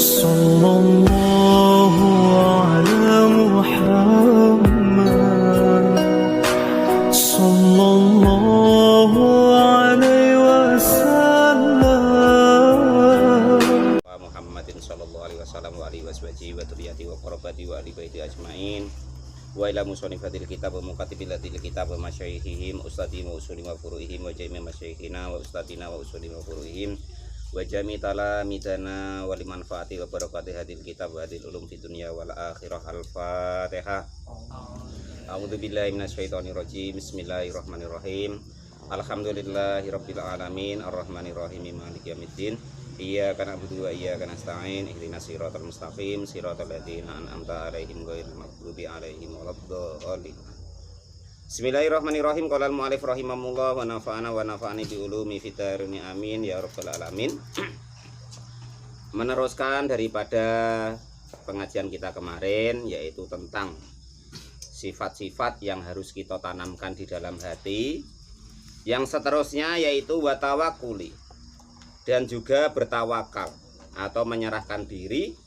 Sallallahu ala Muhammad Sallallahu alaihi wasallam Muhammadin sallallahu alaihi wasallam wa alihi washabihi wa dzurriyyati wa qarabati wa ali baiti ajmain wa ila musanifatil kitab wa mukatibilatil kitab wa masyaihihim ustadihim wa usulim wa furu'ihim wa jami' masyaihina wa ustadina wa usulim wa furu'ihim wa jami' talamidana wa limanfaati wa barakati hadil kitab wa hadil ulum fid dunya wal akhirah. Al-Fatihah. A'udzu billahi minasyaitonir rajim. Bismillahirrahmanirrahim. Alhamdulillahirabbil alamin arrahmanir rahim maliki yaumiddin. Iyyaka na'budu wa iyyaka nasta'in ihdinas siratal mustaqim siratal ladzina an'amta 'alaihim ghairil maghdubi 'alaihim waladdallin. Bismillahirrahmanirrahim. Qala al-mu'allif rahimahullah wa nafa'ana wa nafa'ani bi ulumi fid dharain amin ya rabbal alamin. Meneruskan daripada pengajian kita kemarin, yaitu tentang sifat-sifat yang harus kita tanamkan di dalam hati. Yang seterusnya yaitu watawakuli, dan juga bertawakal atau menyerahkan diri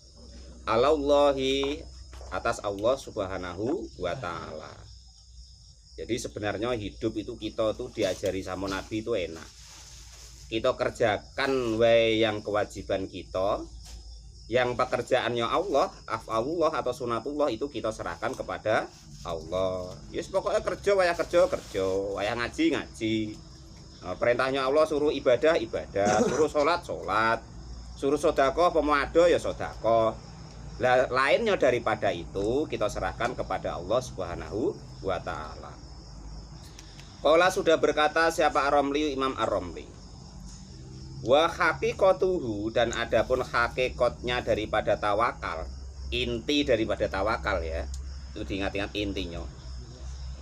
alallahi, atas Allah subhanahu wa ta'ala. Jadi sebenarnya hidup itu kita tuh diajari sama Nabi itu enak. Kita kerjakan wae yang kewajiban kita, yang pekerjaannya Allah, af'alullah atau sunatullah itu kita serahkan kepada Allah. Yes, pokoknya kerja, wayah ngaji. Perintahnya Allah suruh ibadah, suruh sholat, suruh sodako, pemuado ya sodako. Lainnya daripada itu kita serahkan kepada Allah subhanahu wa ta'ala. Qala sudah berkata siapa Ar-Ramli, Imam Ar-Ramli. Wa haqiqatuhu, dan adapun hakikatnya daripada tawakal, inti daripada tawakal ya, itu diingat-ingat intinya.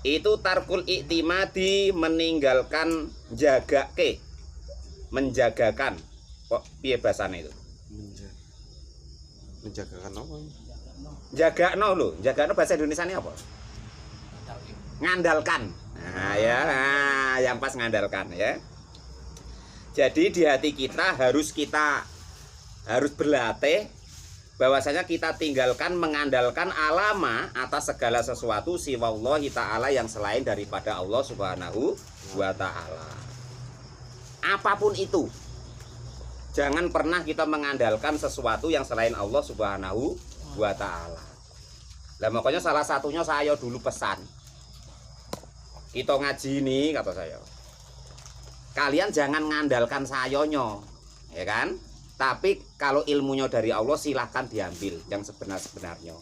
Itu tarkul iktimadi, meninggalkan menjagakan. Kok piye bahasane itu? Menjagakan apa? Jagakno lho, jagakno bahasa Indonesianya apa? Ngandalkan. Nah, ya, yang pas ngandalkan ya. Jadi di hati kita harus berlatih bahwasanya kita tinggalkan mengandalkan alama atas segala sesuatu siwallahi ta'ala, yang selain daripada Allah subhanahu wa ta'ala. Apapun itu, jangan pernah kita mengandalkan sesuatu yang selain Allah subhanahu wa ta'ala. Lah makanya salah satunya saya dulu pesan, kita ngaji ini, kata saya, kalian jangan ngandalkan sayonyo, ya kan? Tapi kalau ilmunya dari Allah silahkan diambil yang sebenar-benarnya.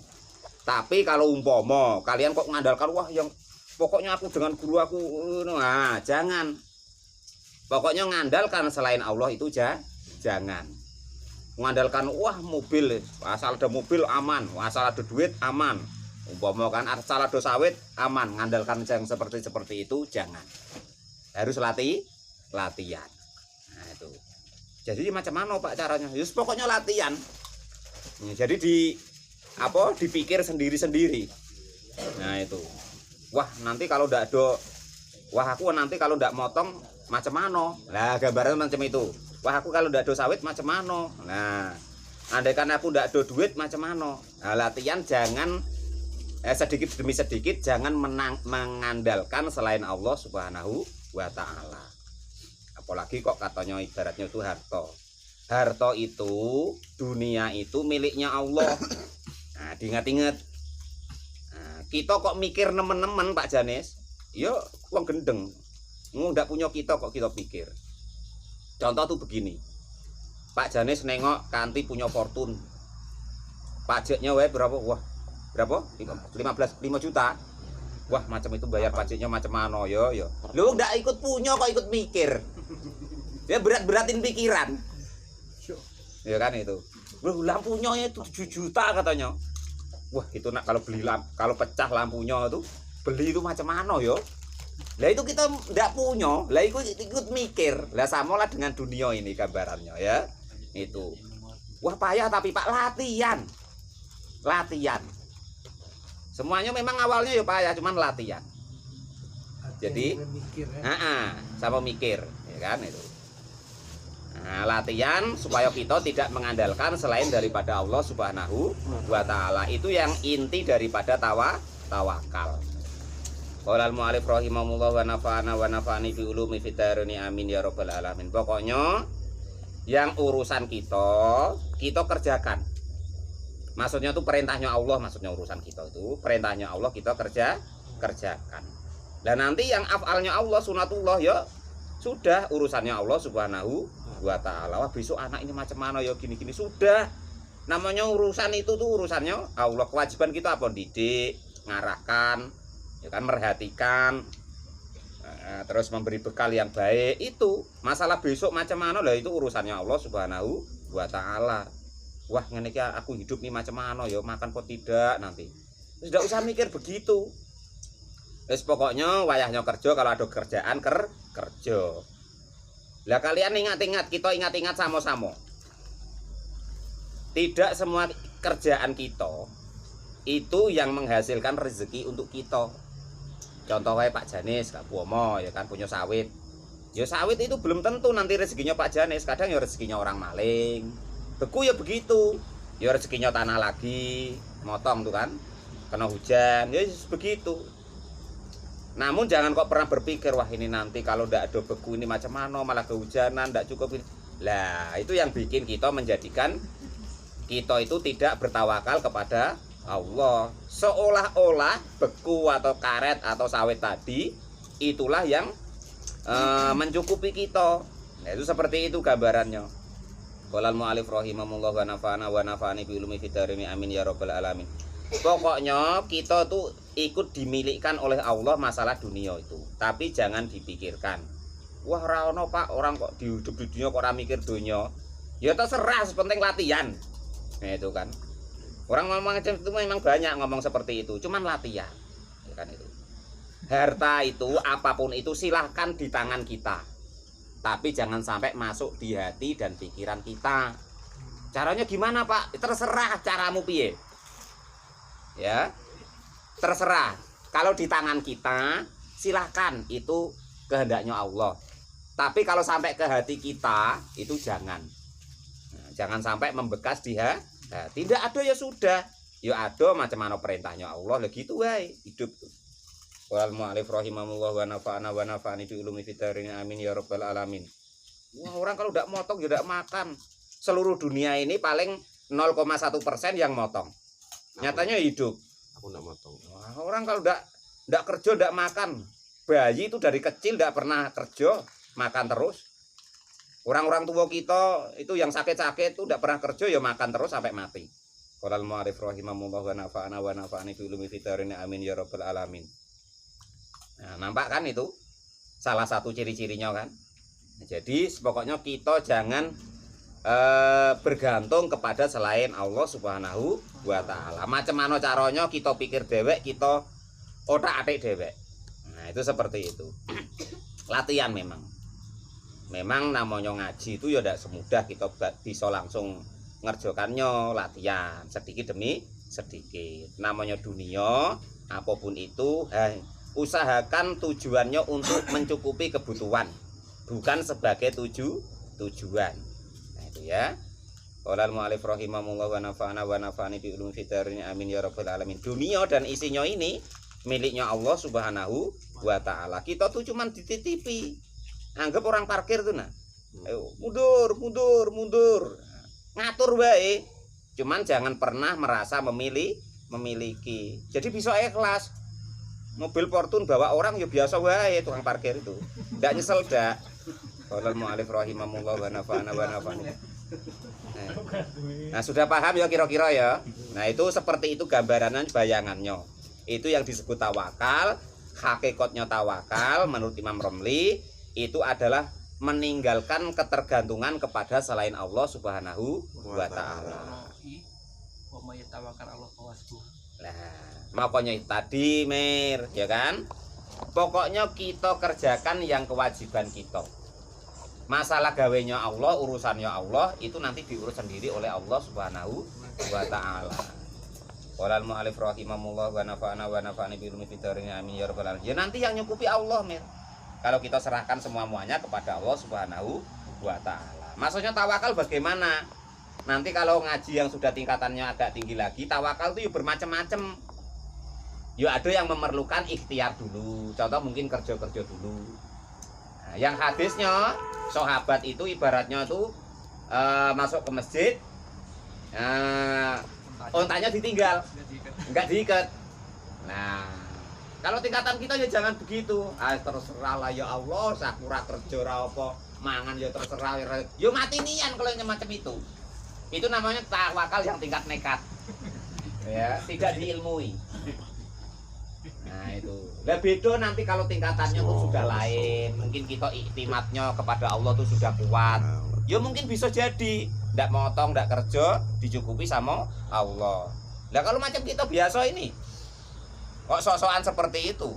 Tapi kalau umpomo kalian kok ngandalkan, wah yang pokoknya aku dengan guru aku, nah jangan. Pokoknya ngandalkan selain Allah itu jangan. Mengandalkan wah mobil, asal ada mobil aman, asal ada duit aman. Umpomo kan asal ada sawit aman. Ngandalkan yang seperti itu jangan. Harus latihan. Nah itu. Jadi macam mana Pak caranya? Yus pokoknya latihan. Jadi dipikir sendiri-sendiri. Nah itu. Wah nanti kalau ndak ada, aku nanti kalau ndak motong macam mana? Lah gambaran macam itu. Wah aku kalau ndak ada sawit macam mana? Nah, andaikan aku ndak ada duit macam mana? Nah, latihan jangan sedikit demi sedikit jangan mengandalkan selain Allah subhanahu wa ta'ala. Apalagi kok katanya ibaratnya itu harta itu, dunia itu miliknya Allah. Nah diingat-ingat. Nah, kita kok mikir nemen-nemen Pak Janis, ya uang gendeng, nggak punya kita kok kita pikir. Contoh tuh begini, Pak Janis nengok kanti punya fortune, pajaknya berapa? Wah berapa? 5 juta. Wah macam itu bayar pajaknya macam mana yo. Lu nggak ikut punya kok ikut mikir. Dia berat-beratin pikiran. Ya kan itu. Lu lampunya itu 7 juta katanya. Wah itu nak kalau kalau pecah lampunya itu beli itu macam mana yo. Lah itu kita nggak punya, lah ikut mikir. Lah samalah dengan dunia ini gambarannya ya. Itu. Wah payah tapi Pak latihan. Semuanya memang awalnya ya payah, cuman latihan. Jadi sama mikir, ya kan itu. Nah, Nah, latihan supaya kita tidak mengandalkan selain daripada Allah Subhanahu wa taala. Itu yang inti daripada tawakal. Qala al-mu'allif rahimahullah wa nafa'ani bi ulumi fid dharain amin ya rabbal alamin. Pokoknya yang urusan kita kerjakan. Maksudnya itu perintahnya Allah, maksudnya urusan kita itu perintahnya Allah kita kerjakan. Dan nanti yang af'alnya Allah sunatullah ya sudah urusannya Allah Subhanahu wa taala. Wah, besok anak ini macam mana ya gini-gini sudah. Namanya urusan itu tuh urusannya Allah. Kewajiban kita apa? Didik, ngarahkan, ya kan, merhatikan, terus memberi bekal yang baik. Itu masalah besok macam mana lah, itu urusannya Allah Subhanahu wa taala. Wah, ngene iki aku hidup nih macam mana ya, makan apa tidak nanti. Tidak usah mikir begitu. Wis pokoknya wayahnya kerja, kalau ada kerjaan kerja. Lah kalian ingat-ingat, kita ingat-ingat sama-sama. Tidak semua kerjaan kita itu yang menghasilkan rezeki untuk kita. Contoh kayak Pak Janis, Kak Buomo ya kan, punya sawit. Ya sawit itu belum tentu nanti rezekinya Pak Janis, kadang ya rezekinya orang maling. Beku ya begitu. Ya rezekinya tanah lagi, motong tuh kan. Kena hujan, ya begitu. Namun jangan kok pernah berpikir, wah ini nanti kalau ndak ada beku ini macam mana, malah kehujanan, ndak cukup ini. Lah itu yang bikin kita menjadikan kita itu tidak bertawakal kepada Allah. Seolah-olah beku atau karet atau sawit tadi itulah yang mencukupi kita. Nah, itu seperti itu gambarannya. Qala al-mu'allif rahimahullah wa nafa'ani bi ulumi fid dharain amin ya rabbal alamin. Pokoknya kita tuh ikut dimilikkan oleh Allah masalah dunia itu, tapi jangan dipikirkan. Wah, ora ono Pak, orang kok hidup di dunia kok ora mikir dunia. Ya terserah, penting latihan. Nah, itu kan. Orang ngomong macam itu memang banyak ngomong seperti itu, cuman latihan. Ya kan itu. Harta itu apapun itu silahkan di tangan kita. Tapi jangan sampai masuk di hati dan pikiran kita. Caranya gimana, Pak? Terserah caramu piye. Ya. Terserah. Kalau di tangan kita, silahkan, itu kehendaknya Allah. Tapi kalau sampai ke hati kita, itu jangan. Nah, jangan sampai membekas di hati. Tidak ada ya sudah. Ya ada macam mana perintahnya Allah, lah gitu wae hidup tuh. Wal mu'allif rahimahullah wa nafa'ani bi ulumi fid dharain amin ya rabbal alamin. Wah, orang kalau tidak motong ya tidak makan. Seluruh dunia ini paling 0,1% yang motong. Nyatanya hidup. Aku enggak motong. Wah, orang kalau tidak kerja tidak makan. Bayi itu dari kecil tidak pernah kerja, makan terus. Orang-orang tua kita itu yang sakit-sakit itu tidak pernah kerja ya makan terus sampai mati. Qala al-mu'allif rahimahullah wa nafa'ani bi ulumi fid dharain amin ya rabbal alamin. Nah, nampak kan itu salah satu ciri-cirinya kan. Nah, jadi pokoknya kita jangan bergantung kepada selain Allah Subhanahu wa taala. Macam mana caranya kita pikir dewek, kita otak-atik dewek. Nah, itu seperti itu. Latihan memang. Memang namanya ngaji itu ya tidak semudah kita bisa langsung ngerjakannya, latihan sedikit demi sedikit. Namanya dunia, apapun itu, usahakan tujuannya untuk mencukupi kebutuhan, bukan sebagai tujuan. Nah, itu ya. Qala al-mu'allif rahimahullah wa nafa'ani bi ulumi fid dharain amin ya rabbal alamin. Dunia dan isinya ini miliknya Allah Subhanahu wa taala. Kita tuh cuman dititipi. Anggap orang parkir tuh nah. Ayo, mundur. Ngatur wae. Cuman jangan pernah merasa memiliki. Jadi bisa ikhlas. Mobil Fortune bawa orang ya biasa wae tukang parkir itu. Enggak nyesel dak. Qala al-mu'allif rahimahullah wa nafa'ani. Nah, sudah paham ya kira-kira ya. Nah, itu seperti itu gambarannya, bayangannya. Itu yang disebut tawakal. Hakikatnya tawakal menurut Imam Romli itu adalah meninggalkan ketergantungan kepada selain Allah Subhanahu wa taala. Nah, makanya tadi Mir, ya kan? Pokoknya kita kerjakan yang kewajiban kita. Masalah gawenya Allah, urusannya Allah, itu nanti diurus sendiri oleh Allah Subhanahu wa taala. Qala al-mu'allif rahimahullah wa nafa'ani bi ulumi fid dharain amin ya rabbal alamin. Ya nanti yang nyukupi Allah, Mir. Kalau kita serahkan semua-muanya kepada Allah Subhanahu wa taala. Maksudnya tawakal bagaimana? Nanti kalau ngaji yang sudah tingkatannya agak tinggi lagi, tawakal itu bermacam-macam. Ya ada yang memerlukan ikhtiar dulu. Contoh mungkin kerja-kerja dulu. Nah, yang hadisnya sahabat itu ibaratnya tuh masuk ke masjid, ontanya ditinggal, nggak diikat. Nah, kalau tingkatan kita ya jangan begitu. Terserah lah ya Allah, sakura kerja ra apa, mangan ya terserah. Ya mati nian kalau yang macam itu. Itu namanya tawakal yang tingkat nekat. Ya, tidak diilmui. Nah itu. Lah beda nanti kalau tingkatannya tuh sudah lain. Mungkin kita iktimatnya kepada Allah tuh sudah kuat. Ya mungkin bisa jadi ndak motong, ndak kerja, dicukupi sama Allah. Lah kalau macam kita biasa ini, kok sok-sokan seperti itu,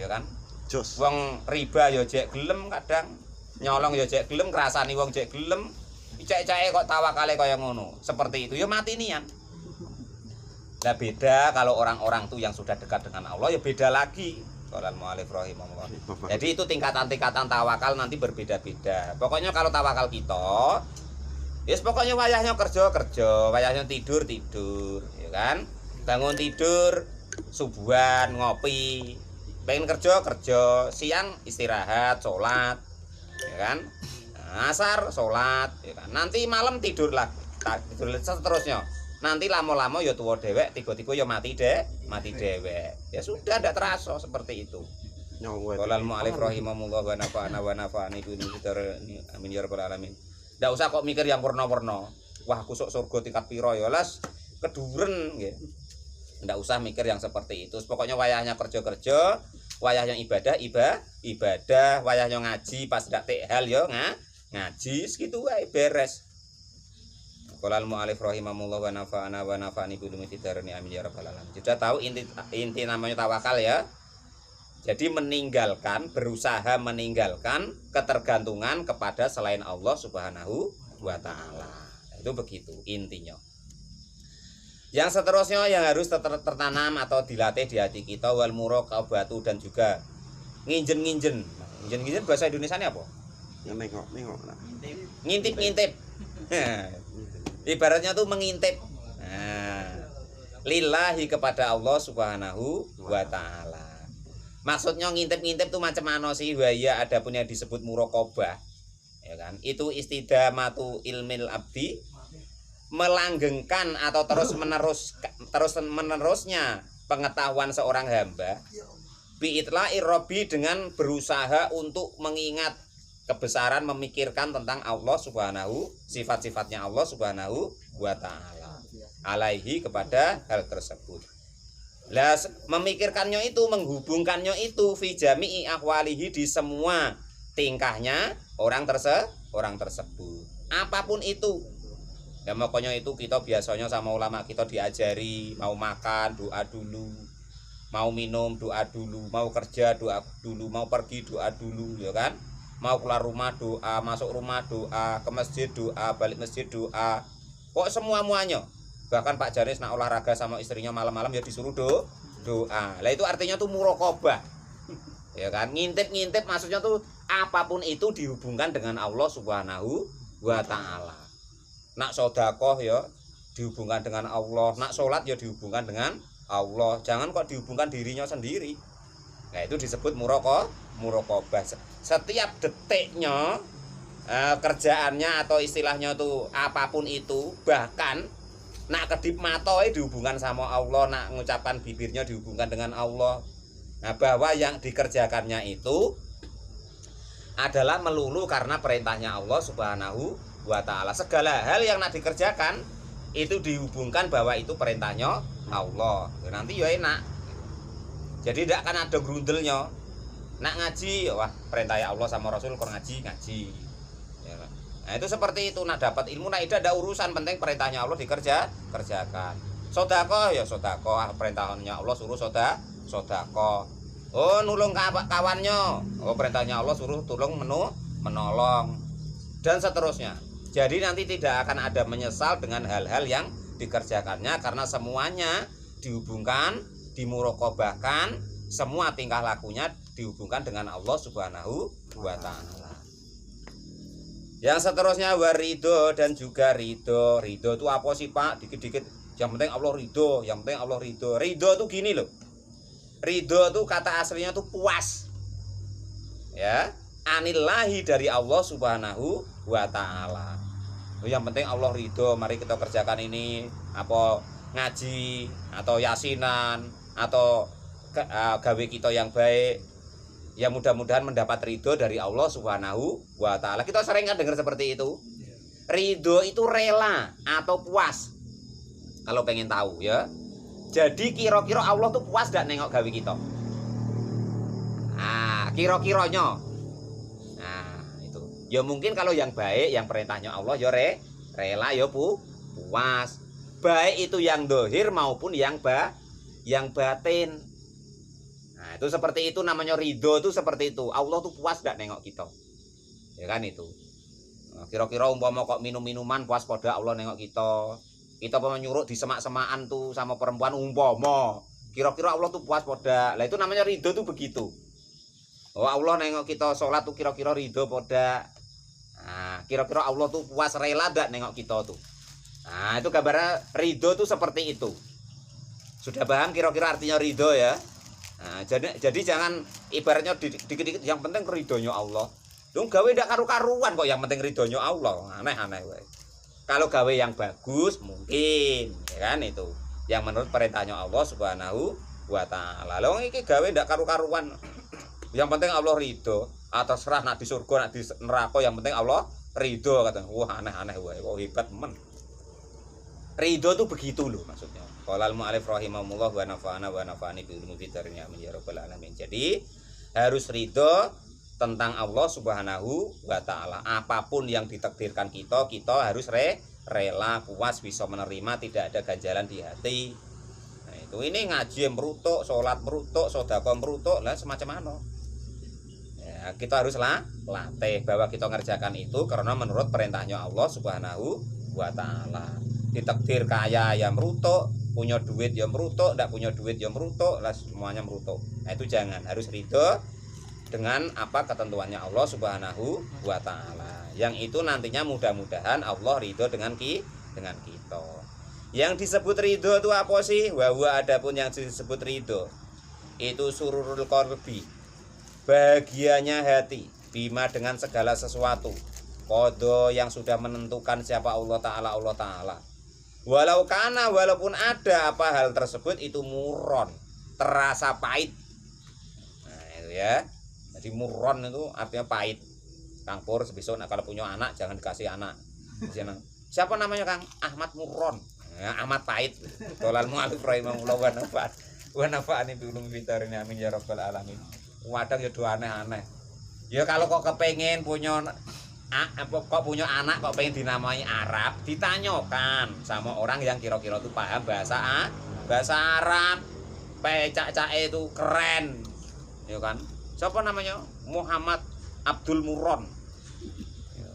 ya kan? Jos. Wong riba ya jek gelem kadang, nyolong ya jek gelem, ngrasani wong jek gelem, icek-iceke kok tawakale kaya ngono. Seperti itu ya mati nian. Lah beda kalau orang-orang tuh yang sudah dekat dengan Allah ya beda lagi. Qolal mu'allif rahimahullah. Jadi itu tingkatan-tingkatan tawakal nanti berbeda-beda. Pokoknya kalau tawakal kita, yes pokoknya wayahnya kerja, wayahnya tidur, ya kan? Bangun tidur, subuhan, ngopi, pengen kerja, siang istirahat, sholat, ya kan? Asar, sholat, ya kan? Nanti malam tidur lagi, tidur seterusnya. Nanti lama-lama ya tua dewek, tiba-tiba ya mati dewek. Ya sudah, tidak terasa seperti itu. Qolal mu'allif rahimahullah wa nafa'ani amin ya rabbal alamin. Tidak usah kok mikir yang warna-warna. Wah, aku sok surga tingkat piro ya las keduren nggih. Tidak usah mikir yang seperti itu. Pokoknya wayahnya kerja, wayahnya ibadah, wayahnya ngaji pas ndak hal ya ngaji segitu wae beres. Qolal mu'allif rahimahullah wa nafa'ani bilumi fidarni amin ya rabbal alamin. Sudah tahu inti namanya tawakal ya. Jadi berusaha meninggalkan ketergantungan kepada selain Allah Subhanahu wa taala. Itu begitu intinya. Yang seterusnya yang harus tertanam atau dilatih di hati kita wal muraqabatu dan juga nginjen bahasa Indonesianya apa? Nengok. Ngintip. Ibaratnya tuh mengintip. Lillahi kepada Allah Subhanahu wa taala. Maksudnya ngintip tuh macam mana sih? Waya ada pun yang disebut muraqabah. Ya kan? Itu istidamatu ilmil abdi, melanggengkan atau terus menerusnya pengetahuan seorang hamba bi'itla'i rabbi dengan berusaha untuk mengingat kebesaran, memikirkan tentang Allah Subhanahu, sifat-sifatnya Allah Subhanahu wa taala alaihi kepada hal tersebut. Lah memikirkannya itu, menghubungkannya itu fi jami'i ahwalihi di semua tingkahnya orang tersebut. Apapun itu. Ya makanya itu kita biasanya sama ulama kita diajari mau makan doa dulu, mau minum doa dulu, mau kerja doa dulu, mau pergi doa dulu, ya kan? Mau keluar rumah doa, masuk rumah doa, ke masjid doa, balik masjid doa. Kok semuanya. Bahkan Pak Jaris nak olahraga sama istrinya malam-malam ya disuruh doa. Lah itu artinya tuh muraqabah. Ya kan? Ngintip maksudnya tuh apapun itu dihubungkan dengan Allah Subhanahu wa taala. Nak sedekah ya dihubungkan dengan Allah, nak sholat ya dihubungkan dengan Allah. Jangan kok dihubungkan dirinya sendiri. Nah itu disebut muraqabah. Setiap detiknya kerjaannya atau istilahnya tuh apapun itu, bahkan nak kedip mata dihubungkan sama Allah, nak mengucapkan bibirnya dihubungkan dengan Allah. Nah bahwa yang dikerjakannya itu adalah melulu karena perintahnya Allah Subhanahu wa ta'ala. Segala hal yang nak dikerjakan itu dihubungkan bahwa itu perintahnya Allah. Nanti ya enak. Jadi tidak akan ada grundelnya. Nak ngaji, wah perintahnya Allah sama Rasul kor ngaji. Ya. Nah itu seperti itu. Nak dapat ilmu, nak tidak ada urusan, penting perintahnya Allah kerjakan. Sedekah ya sedekah, perintahnya Allah suruh sedekah. Oh nulung kawannya, oh perintahnya Allah suruh tolong menolong dan seterusnya. Jadi nanti tidak akan ada menyesal dengan hal-hal yang dikerjakannya karena semuanya dihubungkan, dimuraqabahkan, semua tingkah lakunya dihubungkan dengan Allah Subhanahu wa taala. Yang seterusnya warido dan juga ridho. Ridho itu apa sih Pak? Dikit-dikit. Yang penting Allah ridho. Yang penting Allah ridho. Ridho itu gini loh. Ridho itu kata aslinya itu puas. Ya. Anillahi dari Allah subhanahu wa ta'ala. Yang penting Allah ridho. Mari kita kerjakan ini. Apa ngaji. Atau yasinan. Atau gawe kita yang baik. Ya mudah-mudahan mendapat ridho dari Allah subhanahu wa ta'ala. Kita sering kan dengar seperti itu. Ridho itu rela atau puas. Kalau pengen tahu ya. Jadi kira-kira Allah tuh puas gak nengok gawe kita? Nah, kira-kiranya. Nah, itu. Ya mungkin kalau yang baik, yang perintahnya Allah ya rela ya puas. Baik itu yang dohir maupun yang batin. Nah, itu seperti itu namanya ridho, itu seperti itu. Allah tuh puas gak nengok kita. Ya kan itu. Nah, kira-kira umpama kok minum-minuman puas pada Allah nengok kita. Kita menyuruh di semak-semakan tuh sama perempuan umpama. Kira-kira Allah tuh puas pada. Lah itu namanya ridho tuh begitu. Oh Allah nengok kita sholat tuh kira-kira ridho pada. Nah, kira-kira Allah tuh puas rela gak nengok kita tuh. Nah, itu gambarnya ridho tuh seperti itu. Sudah paham kira-kira artinya ridho ya? Nah, jadi jangan ibaratnya dikit-dikit yang penting ridhonya Allah. Dong gawe ndak karu-karuan kok yang penting ridhonya Allah. Aneh-aneh wae. Kalau gawe yang bagus mungkin ya kan itu. Yang menurut perintahnya Allah Subhanahu wa taala. Lah iki gawe ndak karu-karuan. Yang penting Allah ridho. Atau serah nak di surga nak di neraka yang penting Allah ridho katanya. Wah aneh-aneh wae. Kok hebat men. Ridho tuh begitu loh maksudnya. Qalal mu'alif rahimahumullah wa nafa'ani bi ulumi fitarnya amin ya rabbal alamin. Jadi harus ridho tentang Allah Subhanahu wa taala. Apapun yang ditakdirkan kita harus rela, puas, bisa menerima, tidak ada ganjalan di hati. Nah, itu ini ngaji merutuk, salat merutuk, sedekah merutuk, lah semacam mana. Ya, kita harus latih bahwa kita ngerjakan itu karena menurut perintahnya Allah Subhanahu wa taala. Ditakdir kaya ya merutuk, punya duit ya merutuk, tidak punya duit ya merutuk, lah semuanya merutuk. Nah itu jangan, harus ridho dengan apa ketentuannya Allah Subhanahu wa taala. Yang itu nantinya mudah-mudahan Allah ridho dengan kita. Yang disebut ridho itu apa sih? Wa adapun yang disebut ridho itu sururul qalbi. Bahagianya hati bima dengan segala sesuatu. Qadha yang sudah menentukan siapa Allah taala. Walaupun ada apa hal tersebut itu muron, terasa pahit. Nah itu ya. Jadi muron itu artinya pahit. Kang Pur sebesok kalau punya anak jangan dikasih anak. Siapa namanya Kang? Ahmad Muron. Ya, Ahmad pahit. Qalal mu'alif rahimahullah wa nafa'ani bi ulumi fitarnya amin ya rabbal alamin. Wadang ya do aneh-aneh. Ya kalau kok kepengen punya kok punya anak kok pengen dinamai Arab, ditanyakan sama orang yang kira-kira tuh paham bahasa Arab. Pecak-cake itu keren. Ya kan? Siapa namanya? Muhammad Abdul Muron.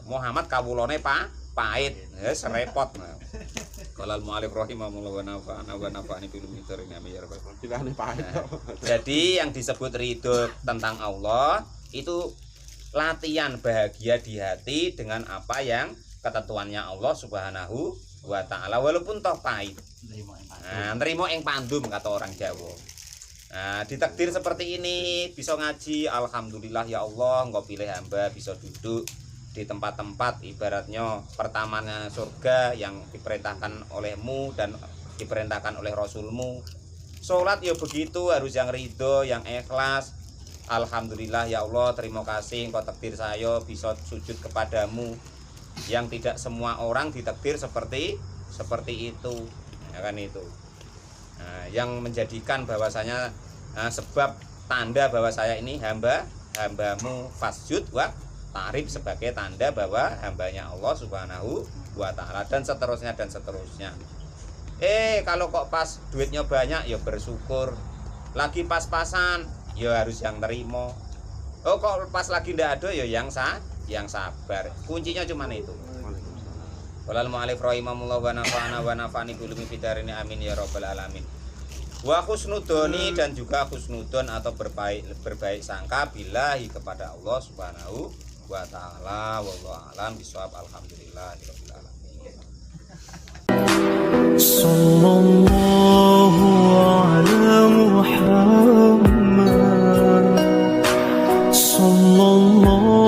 Muhammad kawulane pahit. Ya serepot. Qalal mu'alif rahimahullah wa nafa'ani bil mithrin ya rabbal alamin. Jadi yang disebut ridho tentang Allah itu latihan bahagia di hati dengan apa yang ketentuannya Allah Subhanahu wa taala walaupun toh pahit. Nah, nrimo ing pandum kata orang Jawa. Nah, ditakdir seperti ini bisa ngaji, alhamdulillah ya Allah, engkau pilih hamba bisa duduk di tempat-tempat ibaratnya pertamanya surga yang diperintahkan olehmu dan diperintahkan oleh Rasulmu. Salat ya begitu, harus yang ridho, yang ikhlas. Alhamdulillah ya Allah, terima kasih engkau takdir saya bisa sujud kepadamu. Yang tidak semua orang ditakdir seperti itu. Ya kan itu. Nah, yang menjadikan bahwasanya sebab tanda bahwa saya ini hambamu fasjud wa tarif sebagai tanda bahwa hambanya Allah Subhanahu wa taala dan seterusnya. Kalau kok pas duitnya banyak ya bersyukur. Lagi pas-pasan ya harus yang terima. Oh kok pas lagi ndak ada ya yang sabar. Kuncinya cuma itu. Qalal mu'alif rahimahullah wa nafa'ani bil ulumi fidarini amin ya rabbal alamin. Wa husnudoni dan juga husnudon atau berbaik sangka billahi kepada Allah Subhanahu wa taala. Wallahu a'lam bishawab. Alhamdulillahirabbil alamin. Sallallahu ala Muhammad. Sallallahu